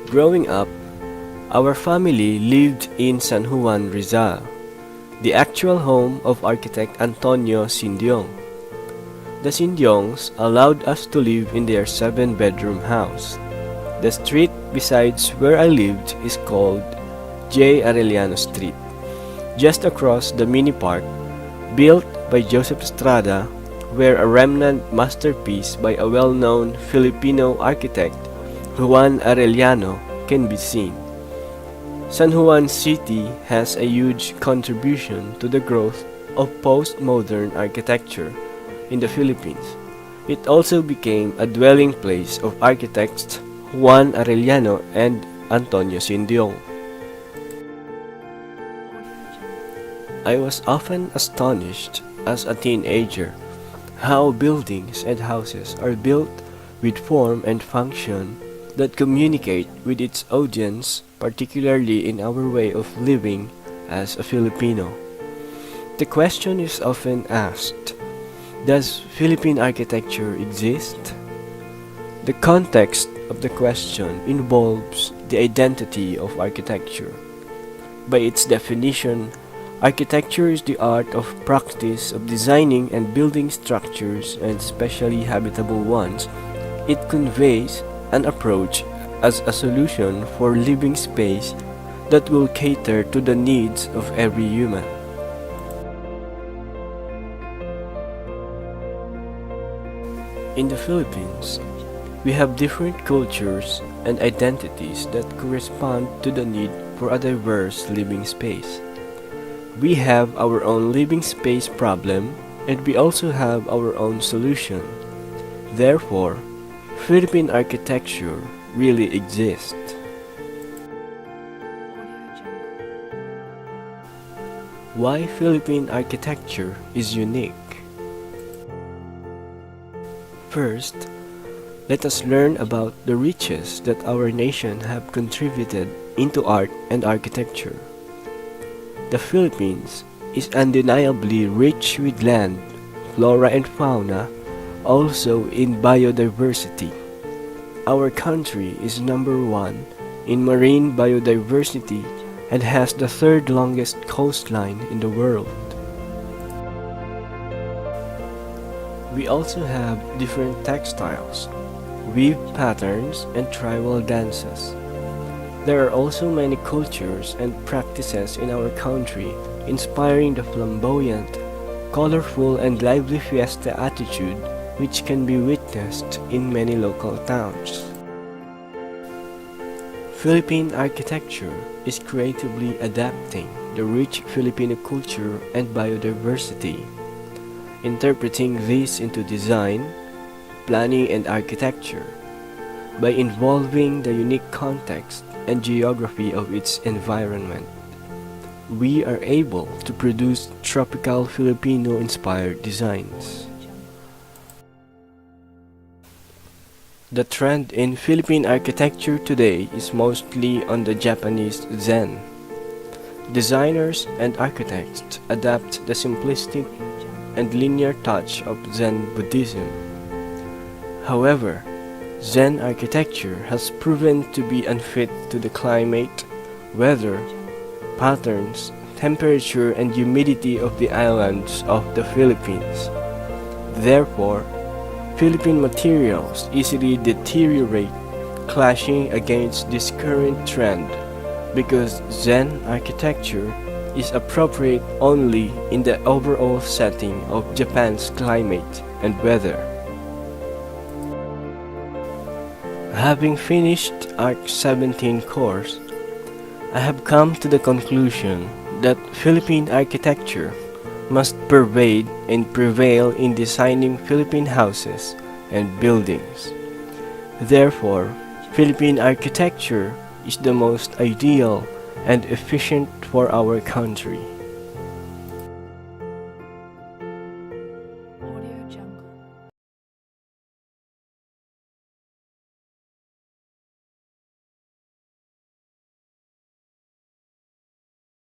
Growing up, our family lived in San Juan, Rizal, the actual home of architect Antonio Sindiong. The Sindiong's allowed us to live in their 7-bedroom house. The street besides where I lived is called J. Arellano Street, just across the mini park built by Joseph Estrada, where a remnant masterpiece by a well-known Filipino architect, Juan Arellano, can be seen. San Juan City has a huge contribution to the growth of postmodern architecture in the Philippines. It also became a dwelling place of architects Juan Arellano and Antonio Sindiong. I was often astonished as a teenager how buildings and houses are built with form and function that communicate with its audience, particularly in our way of living as a Filipino. The question is often asked, does Philippine architecture exist? The context of the question involves the identity of architecture. By its definition, architecture is the art of practice of designing and building structures, and especially habitable ones. It conveys an approach as a solution for living space that will cater to the needs of every human. In the Philippines, we have different cultures and identities that correspond to the need for a diverse living space. We have our own living space problem, and we also have our own solution. Therefore, Philippine architecture really exists. Why Philippine architecture is unique? First, let us learn about the riches that our nation have contributed into art and architecture. The Philippines is undeniably rich with land, flora and fauna, also in biodiversity. Our country is number 1 in marine biodiversity and has the 3rd longest coastline in the world. We also have different textiles, weave patterns, and tribal dances. There are also many cultures and practices in our country, inspiring the flamboyant, colorful, and lively fiesta attitude which can be witnessed in many local towns. Philippine architecture is creatively adapting the rich Filipino culture and biodiversity, interpreting this into design, planning, and architecture. By involving the unique context and geography of its environment, we are able to produce tropical Filipino-inspired designs. The trend in Philippine architecture today is mostly on the Japanese Zen. Designers and architects adapt the simplistic and linear touch of Zen Buddhism. However, Zen architecture has proven to be unfit to the climate, weather, patterns, temperature, and humidity of the islands of the Philippines. Therefore, Philippine materials easily deteriorate, clashing against this current trend because Zen architecture is appropriate only in the overall setting of Japan's climate and weather. Having finished Arch 17 course, I have come to the conclusion that Philippine architecture must pervade and prevail in designing Philippine houses and buildings. Therefore, Philippine architecture is the most ideal and efficient for our country.